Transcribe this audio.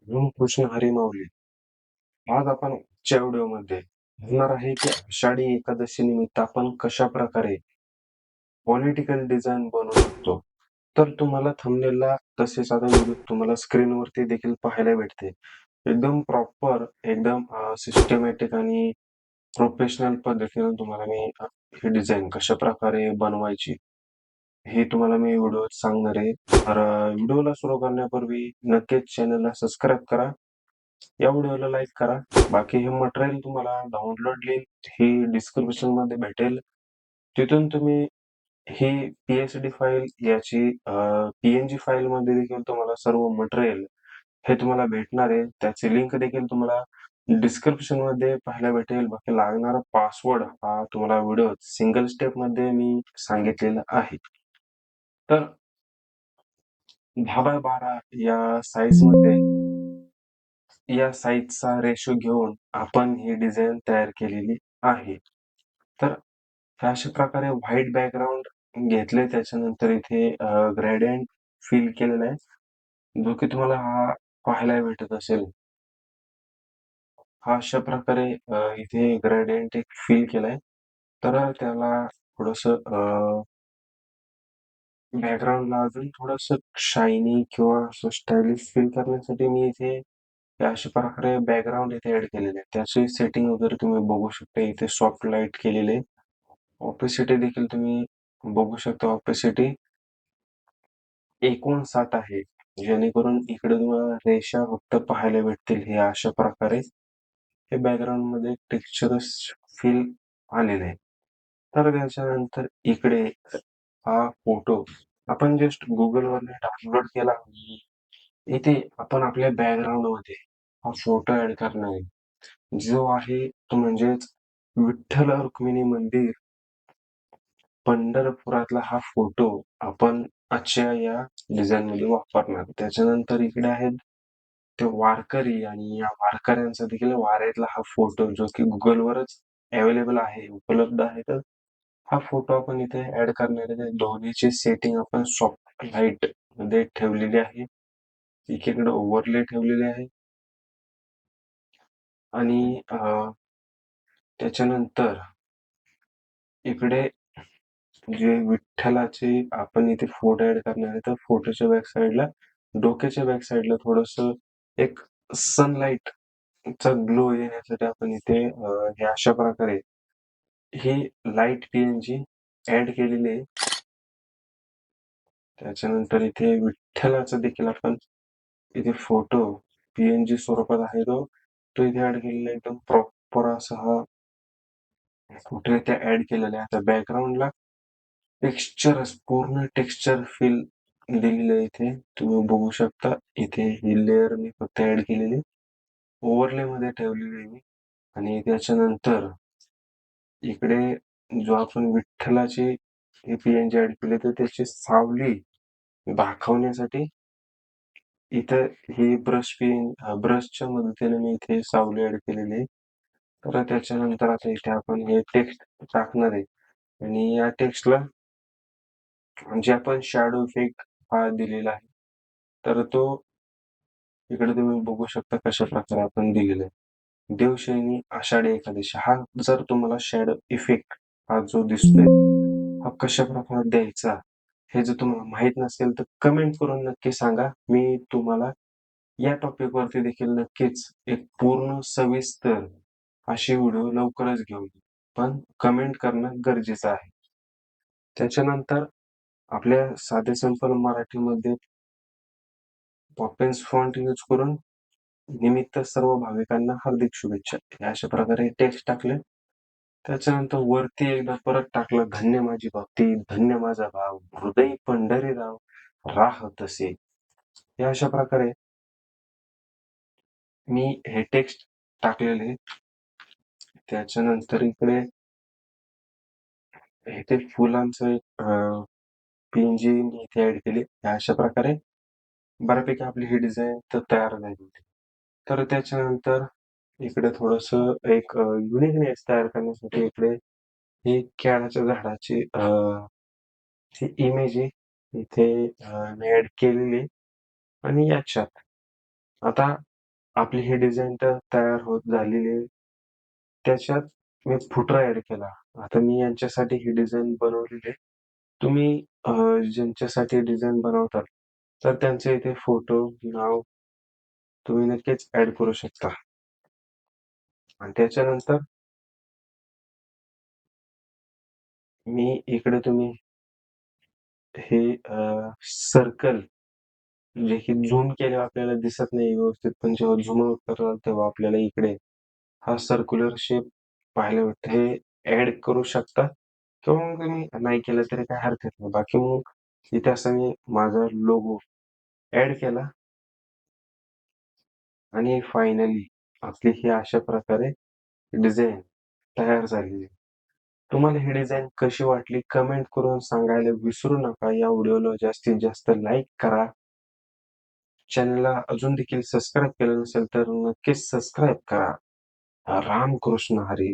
कृष्ण हरी माऊली. आज आपण आजच्या व्हिडिओमध्ये बघणार आहे की आषाढी एकादशी निमित्त आपण कशा प्रकारे पॉलिटिकल डिझाईन बनवू शकतो. तर तुम्हाला थंबनेलला तसेच आता व्हिडिओ तुम्हाला स्क्रीनवरती देखील पाहायला भेटते. एकदम प्रॉपर, एकदम सिस्टमॅटिक आणि प्रोफेशनल पद्धतीने तुम्हाला मी ही डिझाईन कशा प्रकारे बनवायची हे तुम्हाला मी व्हिडिओत सांगणार आहे. तर व्हिडिओला सुरू करण्यापूर्वी नक्कीच चॅनलला सबस्क्राईब करा. या व्हिडिओला लाईक करा. बाकी हे मटेरियल तुम्हाला डाउनलोड लिंक ही डिस्क्रिप्शन मध्ये भेटेल. तिथून तुम्ही ही पीएचडी फाईल याची पीएनजी फाईल मध्ये देखील तुम्हाला सर्व मटेरियल हे तुम्हाला भेटणार आहे. त्याची लिंक देखील तुम्हाला डिस्क्रिप्शन मध्ये पाहायला भेटेल. बाकी लागणारा पासवर्ड हा तुम्हाला व्हिडिओ सिंगल स्टेप मध्ये मी सांगितलेला आहे. तर 10x12 या साईज मध्ये या साईजचा रेशो घेऊन आपण ही डिझाईन तयार केलेली आहे. तर अशा प्रकारे व्हाईट बॅकग्राऊंड घेतले, त्याच्यानंतर इथे ग्रेडियंट फिल केलेला आहे, जो की तुम्हाला हा पाहायला भेटत असेल. हा अशा प्रकारे इथे ग्रेडियंट एक फिल केलाय. तर त्याला थोडस बॅकग्राऊंडला अजून थोडस शायनी किंवा असं स्टायलिश फील करण्यासाठी मी इथे अशा प्रकारे बॅकग्राऊंड इथे ऍड केलेले आहे. त्याची सेटिंग वगैरे तुम्ही बघू शकता. इथे सॉफ्ट लाईट केलेले, ऑपेसिटी देखील तुम्ही बघू शकता. ऑपेसिटी 59 आहे, जेणेकरून इकडे तुम्हाला रेषा फक्त पाहायला भेटतील. हे अशा प्रकारे हे बॅकग्राऊंड मध्ये टेक्स्चरस फील आलेले आहे. तर त्याच्यानंतर इकडे हा फोटो आपण जस्ट गुगल वरने डाउनलोड केला. इथे आपण आपल्या बॅकग्राऊंड मध्ये हा फोटो ऍड करणार आहे, जो आहे तो म्हणजेच विठ्ठल रुक्मिणी मंदिर पंढरपुरातला हा फोटो आपण आजच्या या डिझाईन मध्ये वापरणार. त्याच्यानंतर इकडे आहेत ते वारकरी आणि या वारकऱ्यांचा देखील वाऱ्यातला हा फोटो, जो की गुगलवरच अवेलेबल आहे, उपलब्ध आहे. तर हा फोटो आपण इथे ऍड करणार आहे. दोन्हीची सेटिंग आपण सॉफ्ट लाईट मध्ये ठेवलेली आहे. एकीकडे ओव्हरले ठेवलेले आहे आणि त्याच्यानंतर इकडे जे विठ्ठलाचे आपण इथे फोटो ऍड करणार आहे. तर फोटोच्या बॅक साईडला, डोक्याच्या बॅक साईडला थोडस एक सनलाइट चा ग्लो येण्यासाठी आपण इथे हे अशा प्रकारे ही लाईट पीएनजी ऍड केलेली आहे. त्याच्यानंतर इथे विठ्ठलाचा देखील आपण इथे फोटो पीएनजी स्वरूपात आहे, तो इथे ऍड केलेला आहे. एकदम प्रॉपर असा हा फोटो इथे ऍड केलेला आहे. आता बॅकग्राऊंडला टेक्स्चर, पूर्ण टेक्स्चर फील दिलेलं आहे. इथे तुम्ही बघू शकता. इथे ही लेअर मी फक्त ऍड केलेली, ओव्हरले मध्ये ठेवलेली आहे मी. आणि त्याच्यानंतर इकडे जो आपण विठ्ठलाची पीएनजी ऍड केली, तर त्याची सावली दाखवण्यासाठी इथं ही ब्रशच्या मदतीने मी इथे सावली ऍड केलेली आहे. तर त्याच्यानंतर आता इथे आपण हे टेक्स्ट टाकणार आहे आणि या टेक्स्टला जे आपण शॅडो इफेक्ट हा दिलेला आहे, तर तो इकडे तुम्ही बघू शकता कशा प्रकारे आपण दिलेला आहे. देवशयनी आषाढी एकादशी हा जर तुम्हाला शॅडो इफेक्ट हा जो दिसतोय हा कशा प्रकारे द्यायचा हे जर तुम्हाला माहित नसेल तर कमेंट करून नक्की सांगा. मी तुम्हाला या टॉपिक वरती देखील नक्कीच एक पूर्ण सविस्तर अशी व्हिडिओ लवकरच घेऊन, पण कमेंट करणं गरजेचं आहे. त्याच्यानंतर आपल्या साधे सिंपल मराठीमध्ये पॉपेन्स फॉन्ट यूज करून निमित्त सर्व भाविकांना हार्दिक शुभेच्छा हे अशा प्रकारे टेक्स्ट टाकले. त्याच्यानंतर वरती एकदा परत टाकलं, धन्य माझी भक्ती, धन्य माझा भाव, हृदय पंढरीराव राह तसे. हे अशा प्रकारे मी हे टेक्स्ट टाकलेले. त्याच्यानंतर इकडे इथे फुलांचं एक पीएनजी इथे ऍड केली. अशा प्रकारे बऱ्यापैकी आपली ही डिझाईन तर तयार झाली. तर त्याच्यानंतर इकडे थोडस एक युनिकनेस तयार करण्यासाठी इकडे ही केळाच्या झाडाची ती इमेज इथे मी ऍड केलेली. आणि याच्यात आता आपली ही डिझाईन तर तयार होत झालेली आहे. त्याच्यात मी फुटरा ॲड केला. आता मी यांच्यासाठी ही डिझाईन बनवलेली आहे. तुम्ही ज्यांच्यासाठी डिझाईन बनवताल, तर त्यांचे इथे फोटो, नाव तुम्ही नक्कीच ॲड करू शकता. आणि त्याच्यानंतर मी इकडे तुम्ही हे सर्कल जे की झूम केल्यावर आपल्याला दिसत नाही व्यवस्थित, पण जेव्हा झूम आउट कराल तेव्हा आपल्याला इकडे हा सर्क्युलर शेप पाहायला भेटतो. हे ॲड करू शकता किंवा मग तुम्ही नाही केलं तरी काही हरकत नाही. बाकी मग इथे असं मी माझा लोगो ॲड केला आणि फायनली आपली ही अशा प्रकारे डिझाईन तयार झालेली आहे. तुम्हाला ही डिझाईन कशी वाटली कमेंट करून सांगायला विसरू नका. या व्हिडिओला जास्तीत जास्त लाईक करा. चॅनलला अजून देखील सबस्क्राईब केलं नसेल तर नक्कीच सबस्क्राईब करा. रामकृष्ण हरी.